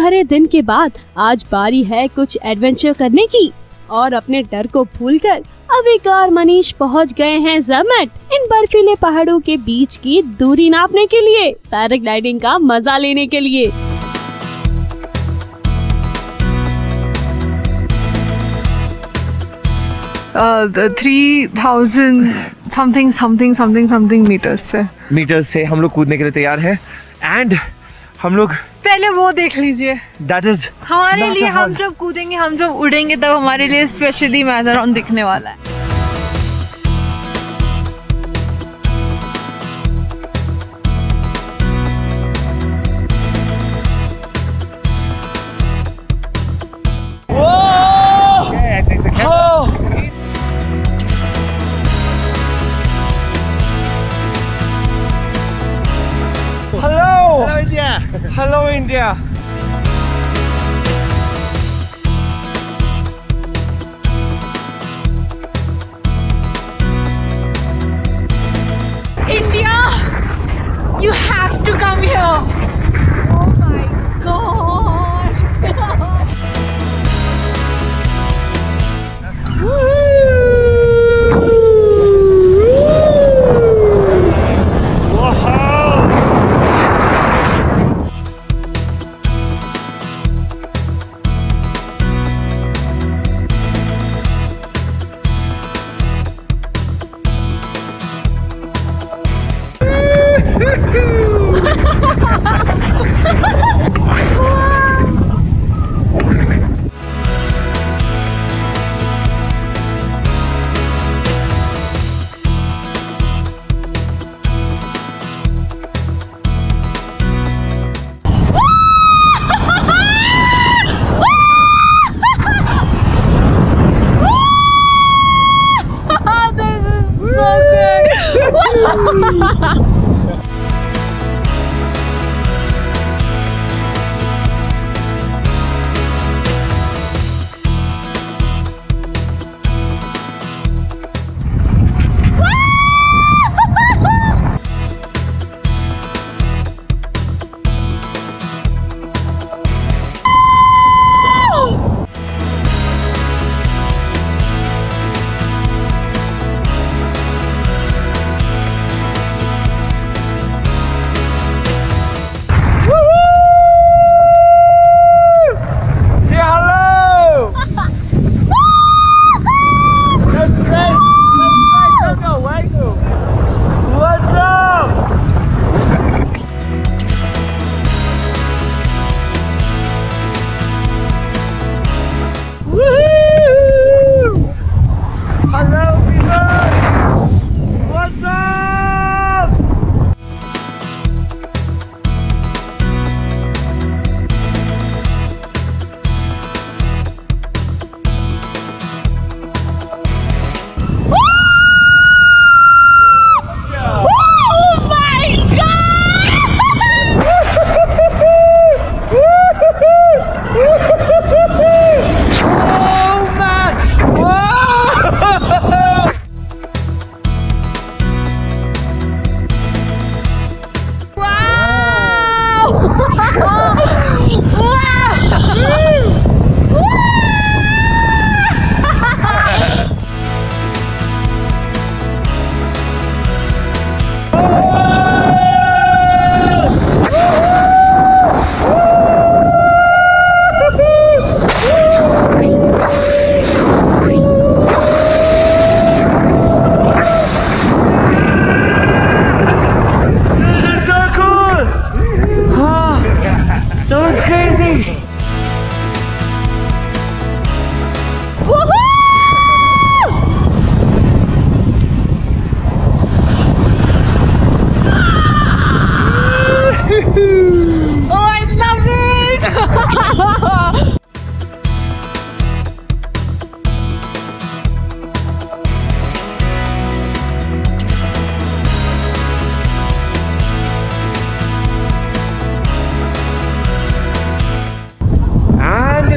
भरे दिन के बाद आज बारी है कुछ एडवेंचर करने की और अपने डर को भूलकर अविक और मनीष पहुंच गए हैं ज़रमट, इन बर्फीले पहाड़ों के बीच की दूरी नापने के लिए, पैराग्लाइडिंग का मजा लेने के लिए। The 3000 something मीटर्स से हम लोग कूदने के लिए तैयार हैं। एंड हम लोग पहले वो देख लीजिए, दैट इज हमारे लिए, हम जब कूदेंगे, हम जब उड़ेंगे तब हमारे लिए स्पेशली मैदान दिखने वाला है। Hello India. India, you have to come here. Oh my God.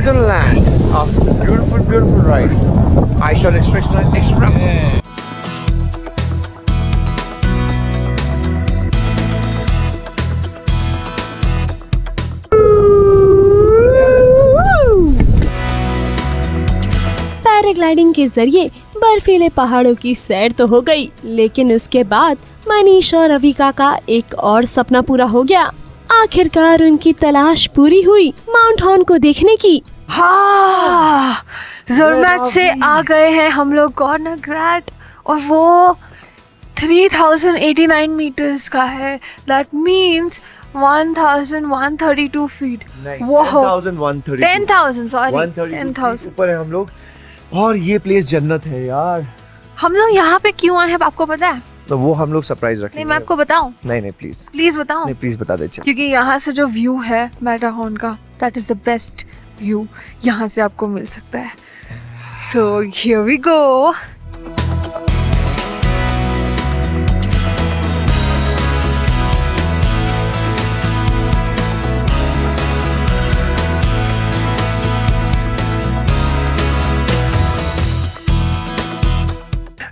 the land after this beautiful, beautiful ride. I shall express. Yeah. Paragliding के जरिए बर्फीले पहाड़ों की सैर तो हो गई, लेकिन उसके बाद मनीष और रविका का एक और सपना पूरा हो गया। आखिरकार उनकी तलाश पूरी हुई माउंट हॉर्न को देखने की। हाँ, ज़रमैट से आ गए हैं हम लोग कॉर्नर ग्रैट, और वो 3089 मीटर्स का है। That means 1132 feet. वो 10,000 सॉरी 10,000 ऊपर है हम लोग, और ये प्लेस जन्नत है यार। हम लोग यहाँ पे क्यों आए हैं आपको पता है? तो वो हम लोग सरप्राइज रखेंगे। नहीं, मैं आपको बताऊं? नहीं प्लीज बताऊं? नहीं प्लीज बता दीजिए। क्योंकि यहाँ से जो व्यू है मैटरहॉर्न का, that is the best view यहाँ से आपको मिल सकता है। So here we go.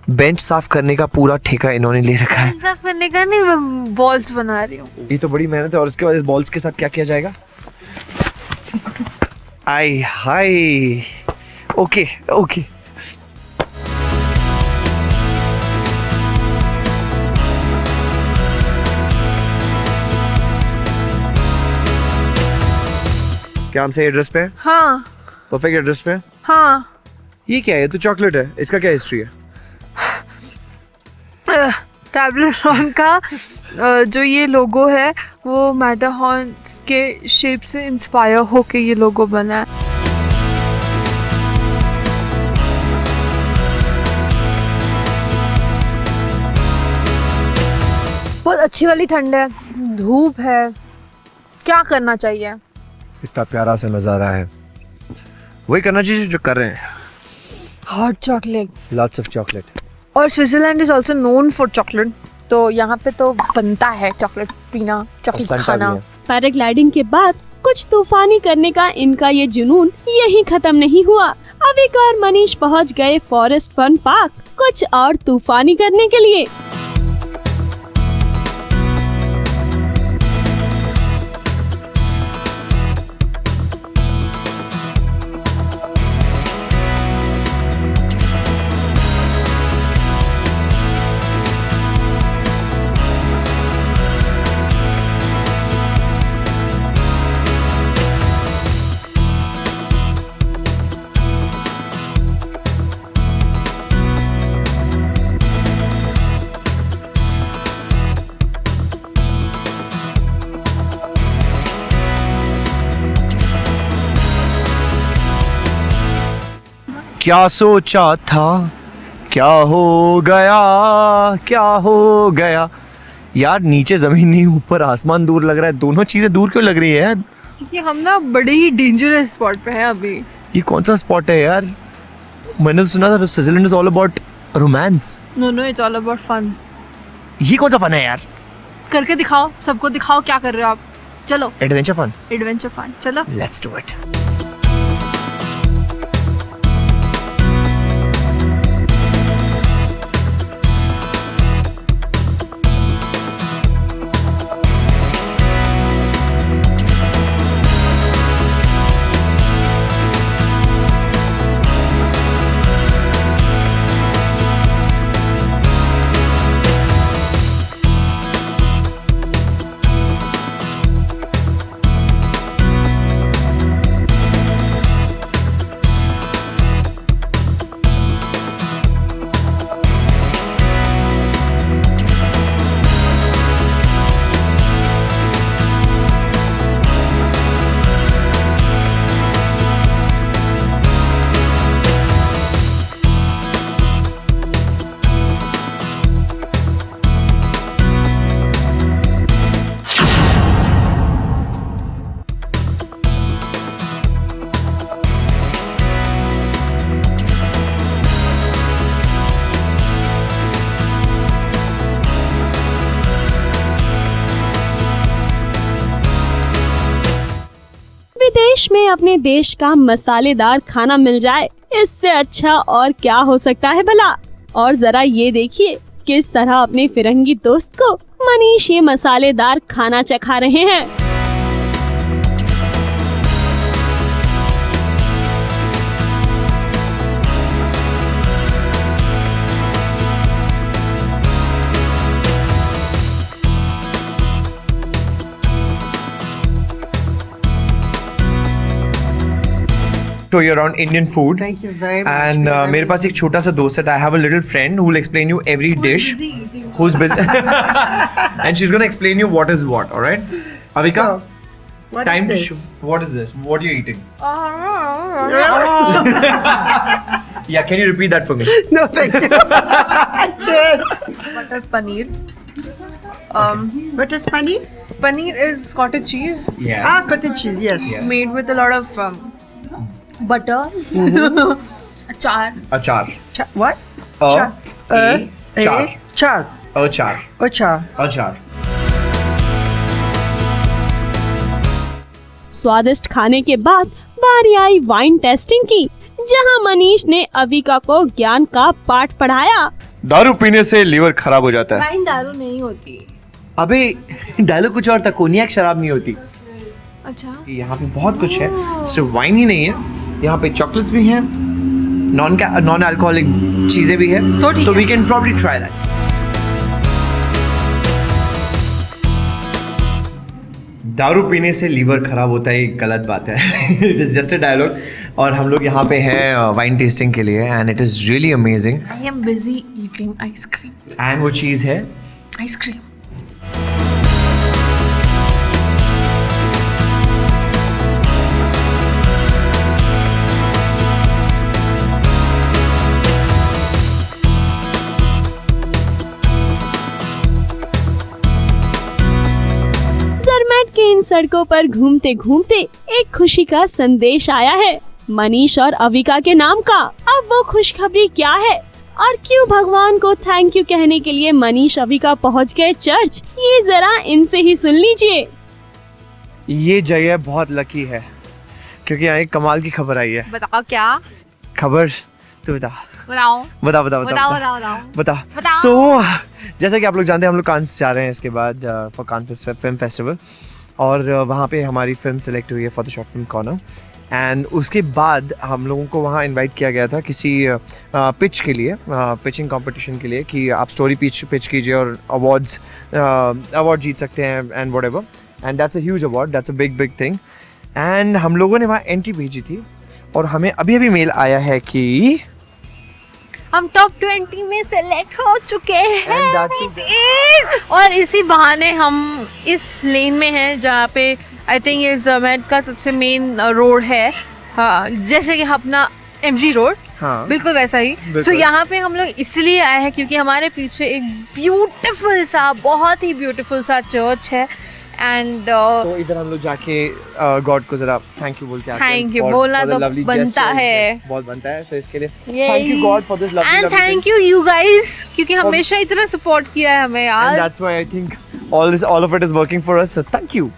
Bench साफ करने का पूरा ठेका इन्होंने ले रखा है। साफ करने का नहीं, मैं बॉल्स बना रही हूँ। ये तो बड़ी मेहनत है, और उसके बाद इस बॉल्स के साथ क्या किया जाएगा? आई हाय, ओके ओके। क्या हम सही एड्रेस पे? हाँ, परफेक्ट एड्रेस पे। हाँ। ये क्या है? ये तो चॉकलेट है, इसका क्या हिस्ट्री है? टैब्लेरॉन का जो ये लोगो है वो मैटरहॉर्न के शेप से इंस्पायर होके ये लोगो बना है। बहुत अच्छी वाली ठंड है, धूप है, क्या करना चाहिए? इतना प्यारा सा नजारा है, वही करना चाहिए जो कर रहे हैं। Hot chocolate, lots of chocolate. और Switzerland is also known for chocolate, तो यहाँ पे तो बनता है चॉकलेट पीना, चॉकलेट खाना। पैराग्लाइडिंग के बाद कुछ तूफानी करने का इनका ये जुनून यहीं खत्म नहीं हुआ। अविक और मनीष पहुँच गए फॉरेस्ट फन पार्क कुछ और तूफानी करने के लिए। क्या सोचा था, क्या हो गया, क्या हो गया। यार नीचे जमीन नहीं, ऊपर आसमान दूर लग रहा है। दोनों चीजें दूर क्यों लग रही है यार? क्योंकि हम ना बड़े ही डेंजरस स्पॉट पे हैं अभी। ये कौन सा स्पॉट है यार? मैंने तो सुना था Switzerland is all about romance. No, it's all about fun. ये कौन सा फन है यार? करके दिखाओ, सबको दिखाओ क्या कर रहे हो आप। चलो, एडवेंचर फन। एडवेंचर फन, चलो लेट्स डू इट। विदेश में अपने देश का मसालेदार खाना मिल जाए, इससे अच्छा और क्या हो सकता है भला। और जरा ये देखिए किस तरह अपने फिरंगी दोस्त को मनीष ये मसालेदार खाना चखा रहे हैं। show you around Indian food. Thank you very much. And मेरे पास एक छोटा सा दोस्त है. I have a little friend who will explain you every dish. Who's busy? And she's gonna explain you what is what. All right, Avika. So, what Time is to this? show. What is this? What are you eating? Yeah, can you repeat that for me? No, thank you. I can't. Butter paneer. What is paneer? Paneer is cottage cheese Yeah. Ah, cottage cheese. Yes. Yes. made with a lot of butter, achar. Achar. What? A. Char. Char. Char. Achar. Char. Achar. स्वादिष्ट खाने के बाद बारी आई wine tasting की, जहां मनीष ने अविका को ज्ञान का पाठ पढ़ाया। दारू पीने से लीवर खराब हो जाता है। वाइन दारू नहीं होती। अबे डायलॉग कुछ और था, कोनियाक शराब नहीं होती। अच्छा। यहाँ पे बहुत कुछ है, सिर्फ वाइन ही नहीं है, यहाँ पे चॉकलेट्स भी हैं, नॉन अल्कोहलिक चीजें भी है, तो we can probably try that. दारू पीने से लीवर खराब होता है, एक गलत बात है। It is just a dialogue. और हम लोग यहाँ पे हैं वाइन टेस्टिंग के लिए, and it is really amazing. I am busy eating ice cream. And वो चीज़ है आइसक्रीम। के इन सड़कों पर घूमते घूमते एक खुशी का संदेश आया है मनीष और अविका के नाम का। अब वो खुशखबरी क्या है और क्यों भगवान को थैंक यू कहने के लिए मनीष अविका पहुंच गए चर्च, ये जरा इनसे ही सुन लीजिए। ये जगह बहुत लकी है क्योंकि यहाँ एक कमाल की खबर आई है। बताओ क्या खबर? तू बता। बता। सो जैसा कि आप लोग जानते हैं, हम लोग कांस जा रहे हैं इसके बाद फॉर कांस फिल्म फेस्टिवल, और वहाँ पे हमारी फिल्म सेलेक्ट हुई है for the short film corner. And उसके बाद हम लोगों को वहाँ इनवाइट किया गया था किसी पिच के लिए, पिचिंग कंपटीशन के लिए, कि आप स्टोरी पिच कीजिए और अवार्ड जीत सकते हैं and what ever. And that's a huge award, that's a big thing. And हम लोगों ने वहाँ एंट्री भेजी थी और हमें अभी मेल आया है कि हम टॉप 20 में सेलेक्ट हो चुके हैं। और इसी बहाने हम इस लेन में हैं जहाँ पे आई थिंक ये ज़मेट का सबसे मेन रोड है। हाँ, जैसे कि अपना MG रोड। हाँ, बिल्कुल वैसा ही। सो यहाँ पे हम लोग इसलिए आए हैं क्योंकि हमारे पीछे एक ब्यूटीफुल सा, बहुत ही ब्यूटीफुल सा चर्च है। एंड तो इधर हम लोग जाके गॉड को जरा थैंक यू बोल के आते हैं। थैंक यू बोलना तो बनता है, बहुत बनता है। सो इसके लिए thank you God for this lovely and thank you guys, क्योंकि हमेशा इतना सपोर्ट किया है हमें यार। And that's why I think all of it is working for us, so thank you.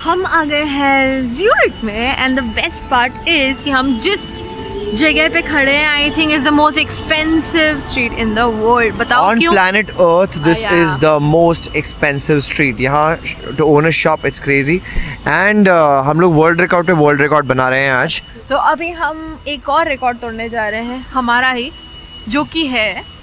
हम आ गए हैं ज़्यूरिख में and the best part is कि हम जिस जगह पे खड़े हैं I think is the most expensive street in the world. बताओ On क्यों? planet Earth, this Yeah. is the most expensive street. यहाँ to own a shop, it's crazy. And हम लोग वर्ल्ड रिकॉर्ड बना रहे हैं आज। तो अभी हम एक और रिकॉर्ड तोड़ने जा रहे हैं, हमारा ही, जो कि है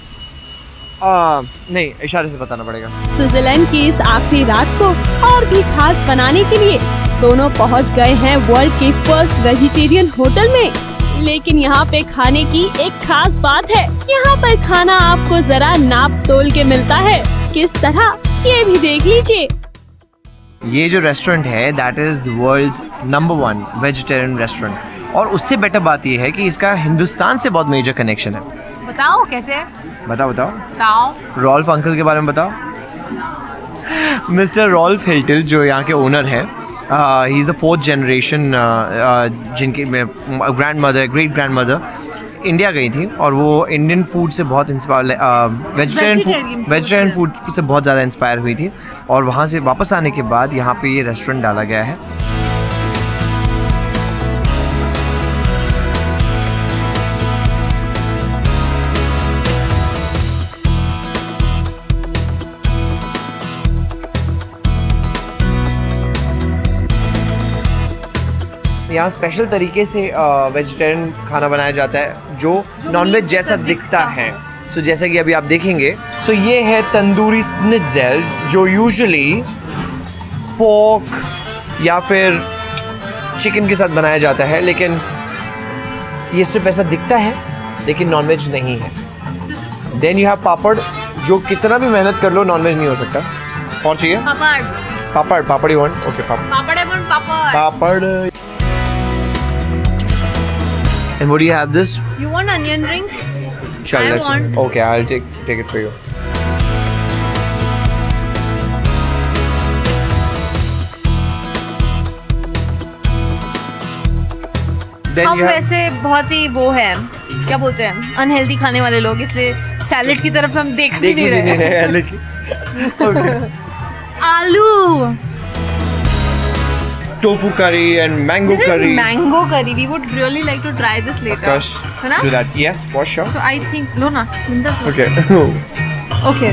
नहीं, इशारे से बताना पड़ेगा। स्विट्जरलैंड की इस आखिरी रात को और भी खास बनाने के लिए दोनों पहुंच गए हैं वर्ल्ड के फर्स्ट वेजिटेरियन होटल में। लेकिन यहाँ पे खाने की एक खास बात है, यहाँ पर खाना आपको जरा नाप तोल के मिलता है। किस तरह, ये भी देख लीजिए। ये जो रेस्टोरेंट है that is world's number 1 vegetarian restaurant, और उससे बेटर बात ये है कि इसका हिंदुस्तान से बहुत मेजर कनेक्शन है। बताओ कैसे? बताओ रॉल्फ अंकल के बारे में बताओ। मिस्टर रॉल्फ हिल्टल जो यहाँ के ओनर है, he is the 4th generation जिनकी grandmother, great grandmother India गई थी और वो इंडियन फूड से बहुत इंस्पायर, वेजिटेरियन फूड से बहुत ज़्यादा इंस्पायर हुई थी और वहाँ से वापस आने के बाद यहाँ पे ये रेस्टोरेंट डाला गया है। यहाँ स्पेशल तरीके से वेजिटेरियन खाना बनाया जाता है जो नॉनवेज जैसा दिखता है। सो जैसे कि अभी आप देखेंगे, सो ये है तंदूरी स्निट्ज़ेल जो यूजुअली पोर्क या फिर चिकन के साथ बनाया जाता है, लेकिन ये सिर्फ ऐसा दिखता है लेकिन नॉनवेज नहीं है। देन यू हैव पापड़, जो कितना भी मेहनत कर लो नॉनवेज नहीं हो सकता। और चाहिए papad, papad you want? Okay, papad. And what do you have this? You want onion rings? Chal, I want. Okay, I'll take it for you. Then हम you have, वैसे बहुत ही वो है, क्या बोलते हैं, अनहेल्दी खाने वाले लोग, इसलिए सैलेड की तरफ हम देख भी नहीं रहे हैं। लेकिन okay. आलू, Tofu curry and mango this curry. is mango curry. We would really like to try this Of later. course. है ना? Do that. Yes, for sure. So I think, लो ना, Minda sir. Okay. Okay.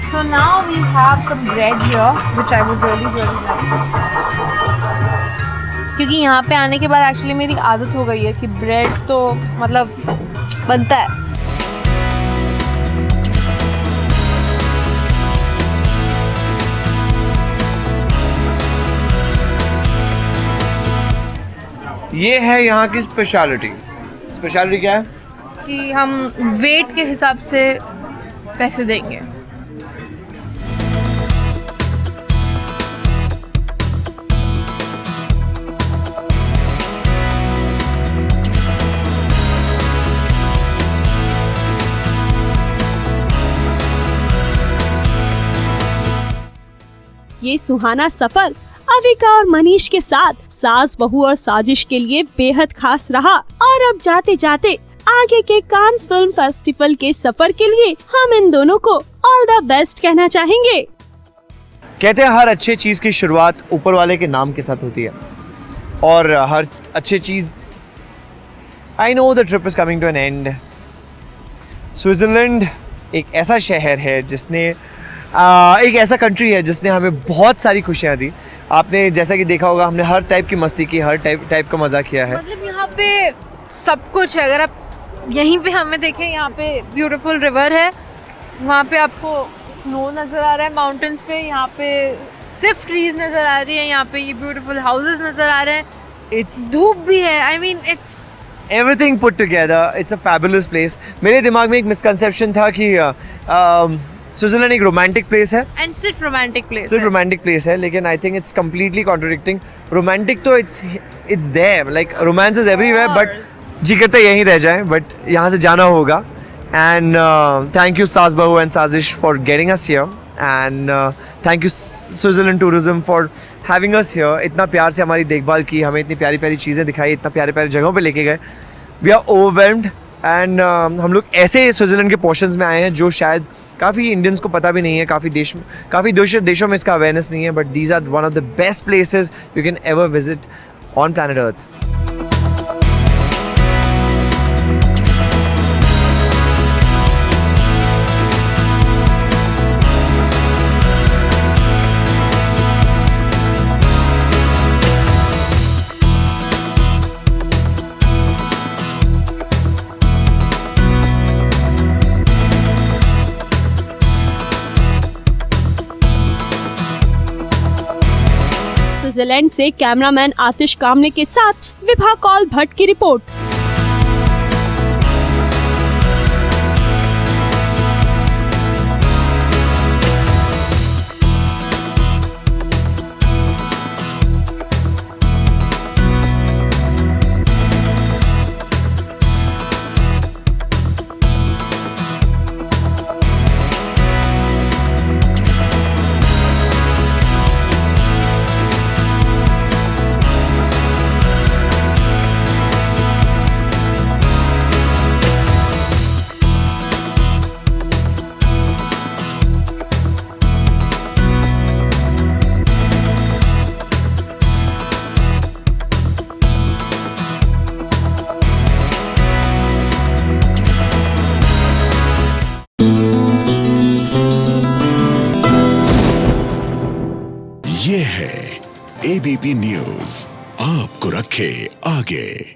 So now we have some bread here, which I would really like. क्योंकि यहाँ पे आने के बाद actually मेरी आदत हो गई है कि ब्रेड तो मतलब बनता है। ये है यहाँ की स्पेशलिटी। स्पेशलिटी क्या है? कि हम वेट के हिसाब से पैसे देंगे। ये सुहाना सफर अविका और मनीष के साथ सास बहू और साजिश के लिए बेहद खास रहा और अब जाते जाते आगे के कांस फिल्म फेस्टिवल के सफर के लिए हम इन दोनों को ऑल द बेस्ट कहना चाहेंगे। कहते हैं हर अच्छी चीज की शुरुआत ऊपर वाले के नाम के साथ होती है और हर अच्छी चीज, I know the trip is coming to an end. Switzerland एक ऐसा शहर है जिसने एक ऐसा कंट्री है जिसने हमें बहुत सारी खुशियाँ दी। आपने जैसा कि देखा होगा, हमने हर टाइप की मस्ती की, हर टाइप का मज़ा किया है। मतलब यहाँ पे सब कुछ है। अगर आप यहीं पे हमें देखें, यहाँ पे ब्यूटीफुल रिवर है, वहाँ पे आपको स्नो नज़र आ रहा है माउंटेन्स पे, यहाँ पे सिर्फ ट्रीज नज़र आ रही है, यहाँ पे ये ब्यूटीफुल हाउसेस नज़र आ रहे हैं, इट्स धूप भी है। I mean it's everything put together, it's a fabulous place. मेरे दिमाग में एक मिसकंसेप्शन था कि स्विट्जरलैंड एक रोमांटिक प्लेस है एंड सिर्फ रोमांटिक प्लेस सिर्फ रोमांटिक प्लेस है, लेकिन I think it's completely contradicting. Romantic तो it's there, like romance is everywhere, but जी करता यहीं रह जाएं, बट यहाँ से जाना होगा। एंड थैंक यू सास बहू एंड साजिश for getting us here, and thank you Switzerland tourism for having us here. इतना प्यार से हमारी देखभाल की, हमें इतनी प्यारी प्यारी चीज़ें दिखाई, इतना प्यारे प्यारे जगहों पे लेके गए। वी आर ओवरवेल्म्ड एंड हम लोग ऐसे स्विट्जरलैंड के पोर्शंस में आए हैं जो शायद काफ़ी इंडियंस को पता भी नहीं है, काफ़ी देशों में इसका अवेयरनेस नहीं है, but these are one of the best places you can ever visit on planet Earth. Switzerland से कैमरामैन आतिश कामने के साथ विभा कौल भट्ट की रिपोर्ट। ABP न्यूज आपको रखे आगे।